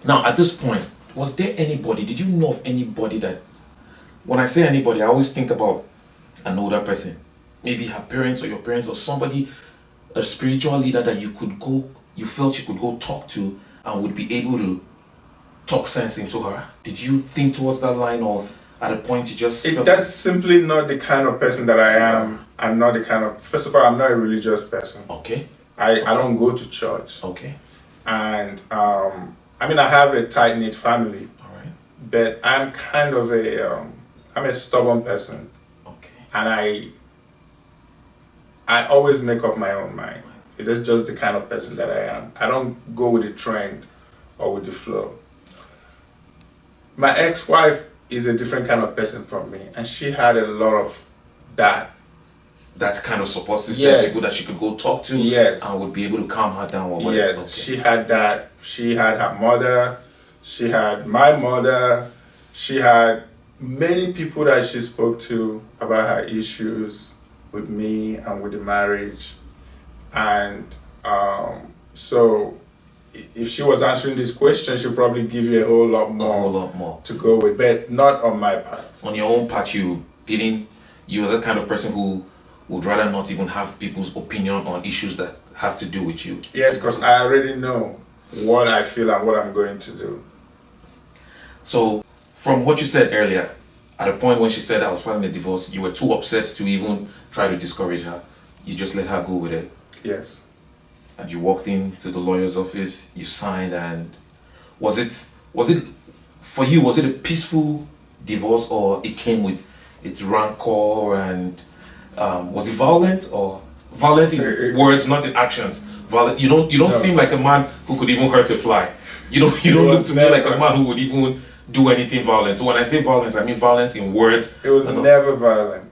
Now, at this point, was there anybody, did you know of anybody that, when I say anybody, I always think about an older person, maybe her parents or your parents or somebody, a spiritual leader that you felt you could go talk to and would be able to talk sense into her? Did you think towards that line, or at a point you just felt... That's simply not the kind of person that I am. I'm not the kind of... First of all, I'm not a religious person. Okay. I don't go to church. Okay. And, I mean, I have a tight-knit family. All right. But I'm kind of I'm a stubborn person. Okay. And I always make up my own mind. It is just the kind of person that I am. I don't go with the trend or with the flow. My ex-wife is a different kind of person from me, and she had a lot of that. That kind of support system, Yes. people that she could go talk to, Yes. and would be able to calm her down or whatever. Yes, Okay. she had that. She had her mother, she had my mother, she had many people that she spoke to about her issues with me and with the marriage. And so if she was answering this question, she'll probably give you a whole lot A whole more lot more. to go with, but not on my part. On your own part, you were the kind of person who would rather not even have people's opinion on issues that have to do with you. Yes, because I already know what I feel and what I'm going to do. So, from what you said earlier, at a point when she said I was filing a divorce, you were too upset to even try to discourage her. You just let her go with it. Yes. And you walked into the lawyer's office, you signed, and was it for you, was it a peaceful divorce, or it came with its rancor, and was it violent, or violent in words, not in actions? Violent. You don't No. seem like a man who could even hurt a fly. You don't look to me like a man who would even do anything violent. So when I say violence, I mean violence in words. It was and never violent.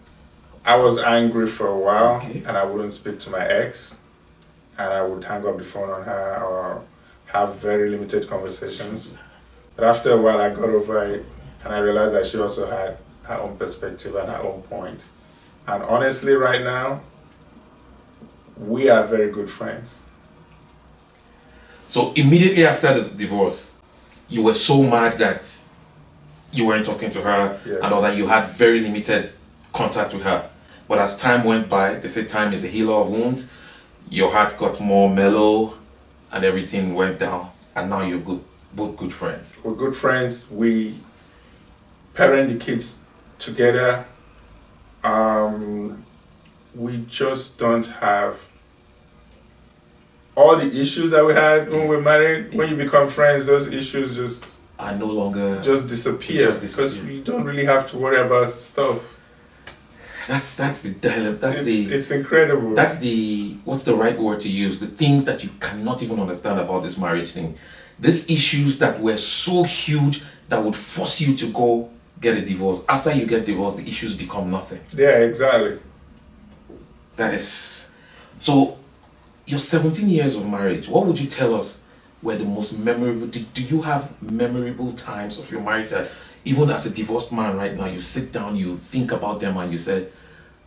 I was angry for a while, Okay. and I wouldn't speak to my ex, and I would hang up the phone on her or have very limited conversations. But after a while, I got over it, and I realized that she also had her own perspective and her own point. And honestly, right now, we are very good friends. So immediately after the divorce, you were so mad that you weren't talking to her, Yes. and all that. You had very limited contact with her. But as time went by, they say time is a healer of wounds. Your heart got more mellow, and everything went down. And now you're both good friends. We're good friends. We parent the kids together. We just don't have all the issues that we had when we were married. When you become friends, those issues just I no longer disappear Just because disappear. we don't really have to worry about stuff. That's the dilemma. It's incredible. That's the, what's the right word to use? The things that you cannot even understand about this marriage thing. These issues that were so huge that would force you to go get a divorce. After you get divorced, the issues become nothing. Yeah, exactly. That is... So, your 17 years of marriage, what would you tell us were the most memorable... Do you have memorable times of your marriage that even as a divorced man right now, you sit down, you think about them, and you said,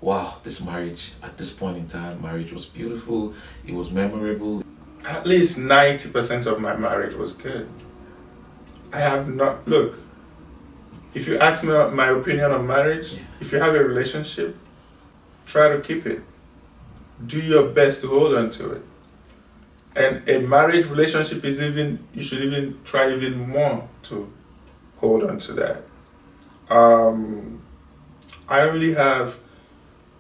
wow, this marriage, at this point in time, marriage was beautiful, it was memorable. At least 90% of my marriage was good. I have not... Look, if you ask me my opinion on marriage, if you have a relationship, try to keep it. Do your best to hold on to it. And a marriage relationship is you should even try even more to hold on to that. I only have...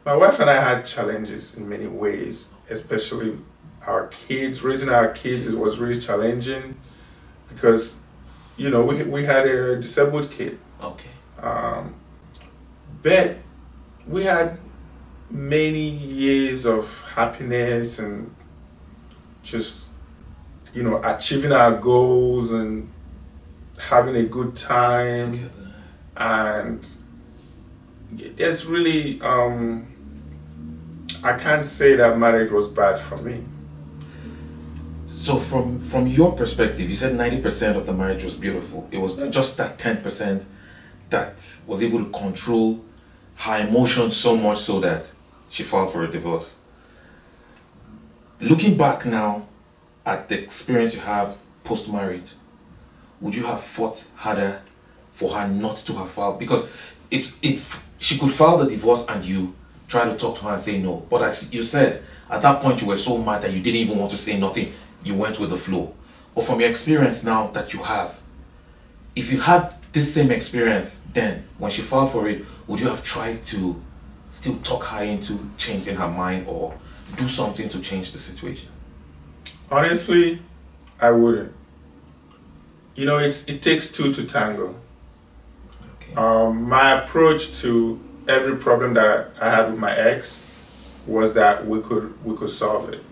My wife and I had challenges in many ways, especially our kids. Raising our kids, it was really challenging because, you know, we had a disabled kid. Okay. But we had many years of happiness and just, you know, achieving our goals and having a good time. Together. And there's really, I can't say that marriage was bad for me. So from your perspective, you said 90% of the marriage was beautiful. It was just that 10% that was able to control her emotions so much so that she filed for a divorce. Looking back now at the experience you have post-marriage, would you have fought harder for her not to have filed? Because it's she could file the divorce and you try to talk to her and say no. But as you said, at that point you were so mad that you didn't even want to say nothing. You went with the flow. But from your experience now that you have, if you had this same experience then when she filed for it, would you have tried to still talk her into changing her mind or do something to change the situation? Honestly, I wouldn't. You know, it takes two to tango. Okay. My approach to every problem that I had with my ex was that we could solve it.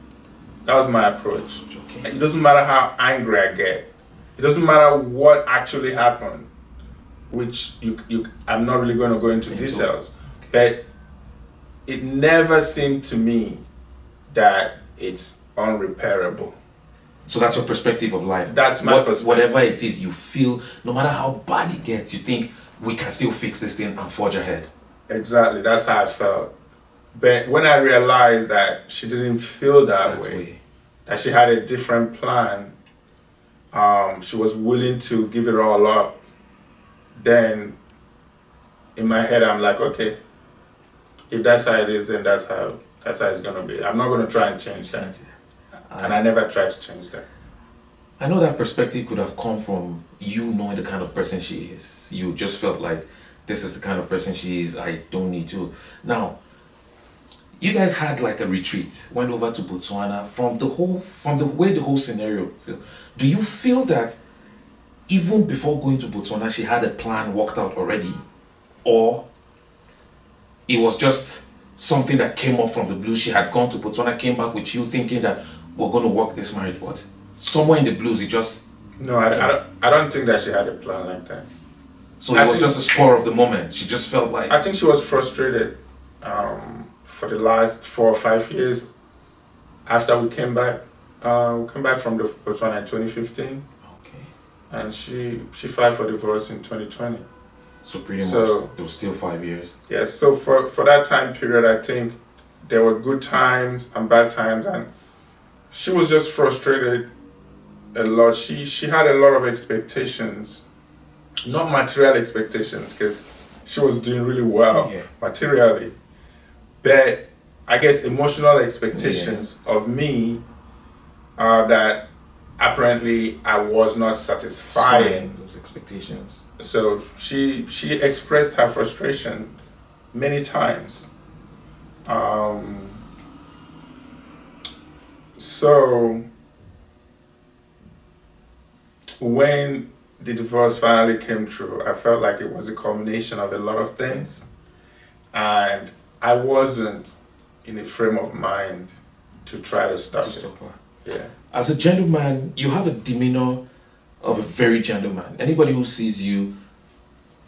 That was my approach. Okay. It doesn't matter how angry I get. It doesn't matter what actually happened, which I'm not really going to go into details. But it never seemed to me that it's unrepairable. So that's your perspective of life. That's my perspective. Whatever it is, you feel no matter how bad it gets, you think we can still fix this thing and forge ahead. Exactly, that's how I felt. But when I realized that she didn't feel that way, that she had a different plan, she was willing to give it all up, then in my head I'm like, okay, if that's how it is, then that's how it's gonna be. I'm not gonna try and change that. And I never tried to change that. I know that perspective could have come from you knowing the kind of person she is. You just felt like this is the kind of person she is, I don't need to. Now, you guys had like a retreat, went over to Botswana from the way the whole scenario feel. Do you feel that even before going to Botswana she had a plan worked out already? Or it was just something that came up from the blue? She had gone to Botswana, came back with you thinking that we're going to work this marriage, but somewhere in the blues it just... No, I don't think that she had a plan like that. So it was just a spur of the moment. She just felt like... I think she was frustrated for the last 4 or 5 years after we came back. We came back from the Botswana in 2015. Okay. And she filed for divorce in 2020. So pretty much it was still 5 years. Yes, so for that time period, I think there were good times and bad times, and she was just frustrated a lot. She had a lot of expectations, not material expectations, because she was doing really well materially, but I guess emotional expectations of me that apparently I was not satisfying those expectations. So she expressed her frustration many times. So when the divorce finally came through, I felt like it was a culmination of a lot of things, and I wasn't in a frame of mind to try to stop it. Yeah. As a gentleman, you have a demeanor of a very gentleman. Anybody who sees you,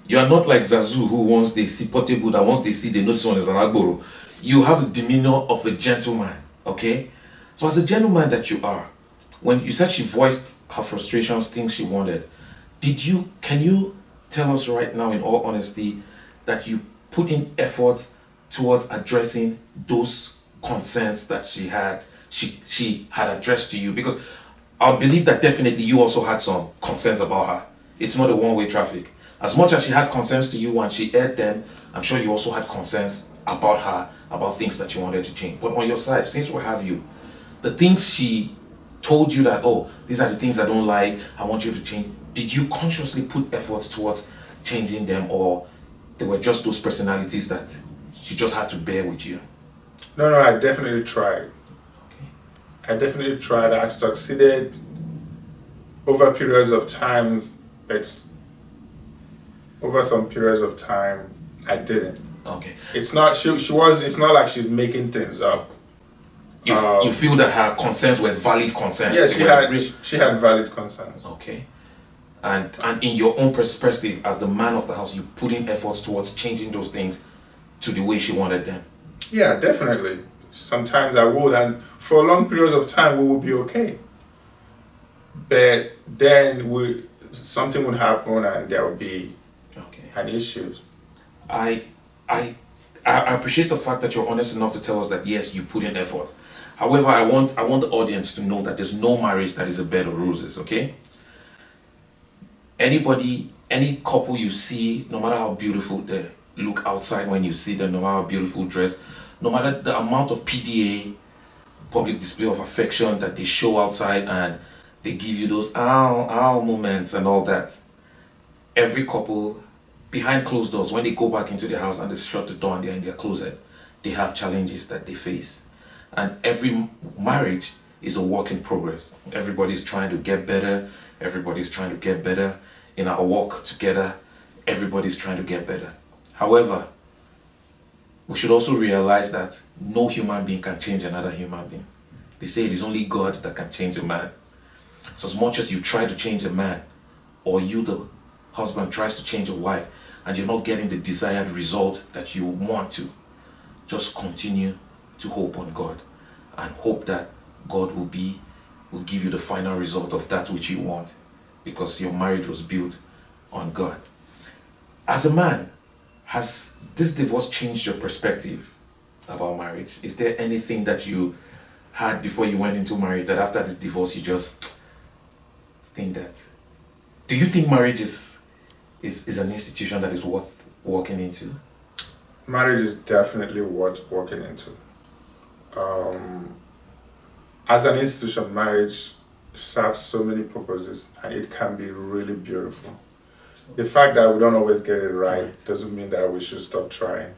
you are not like Zazu, who once they see Portable, that once they see they know this one is an Agboro. You have the demeanor of a gentleman, okay? So as a gentleman that you are, when you said she voiced her frustrations, things she wanted, can you tell us right now in all honesty that you put in effort towards addressing those concerns that she had addressed to you? Because I believe that definitely you also had some concerns about her. It's not a one-way traffic. As much as she had concerns to you and she aired them, I'm sure you also had concerns about her, about things that you wanted to change. But on your side, since we have you, the things she told you that, oh, these are the things I don't like, I want you to change, did you consciously put efforts towards changing them, or they were just those personalities that she just had to bear with you? No, I definitely tried. I definitely tried. I succeeded over periods of times, but over some periods of time, I didn't. Okay. It's not. It's not like she's making things up. You feel that her concerns were valid concerns? Yeah, she had valid concerns. Okay. And in your own perspective, as the man of the house, you put in efforts towards changing those things to the way she wanted them? Yeah, definitely. Sometimes I would, and for long periods of time we would be okay. But then something would happen and there would be an issue. I appreciate the fact that you're honest enough to tell us that yes, you put in effort. However, I want the audience to know that there's no marriage that is a bed of roses, okay? any couple you see, no matter how beautiful they look outside when you see them, no matter how beautiful dressed, no matter the amount of PDA, public display of affection, that they show outside, and they give you those ow ow moments and all that. Every couple, behind closed doors, when they go back into their house and they shut the door and they're in their closet, they have challenges that they face. And every marriage is a work in progress. Everybody's trying to get better. Everybody's trying to get better. In our walk together, everybody's trying to get better. However, we should also realize that no human being can change another human being. They say it is only God that can change a man. So as much as you try to change a man, or you, the husband, tries to change a wife, and you're not getting the desired result that you want to, just continue to hope on God, and hope that God will give you the final result of that which you want, because your marriage was built on God. As a man, has this divorce changed your perspective about marriage? Is there anything that you had before you went into marriage that after this divorce you just think that? Do you think marriage is an institution that is worth walking into? Marriage is definitely worth walking into. As an institution, marriage serves so many purposes, and it can be really beautiful. The fact that we don't always get it right doesn't mean that we should stop trying.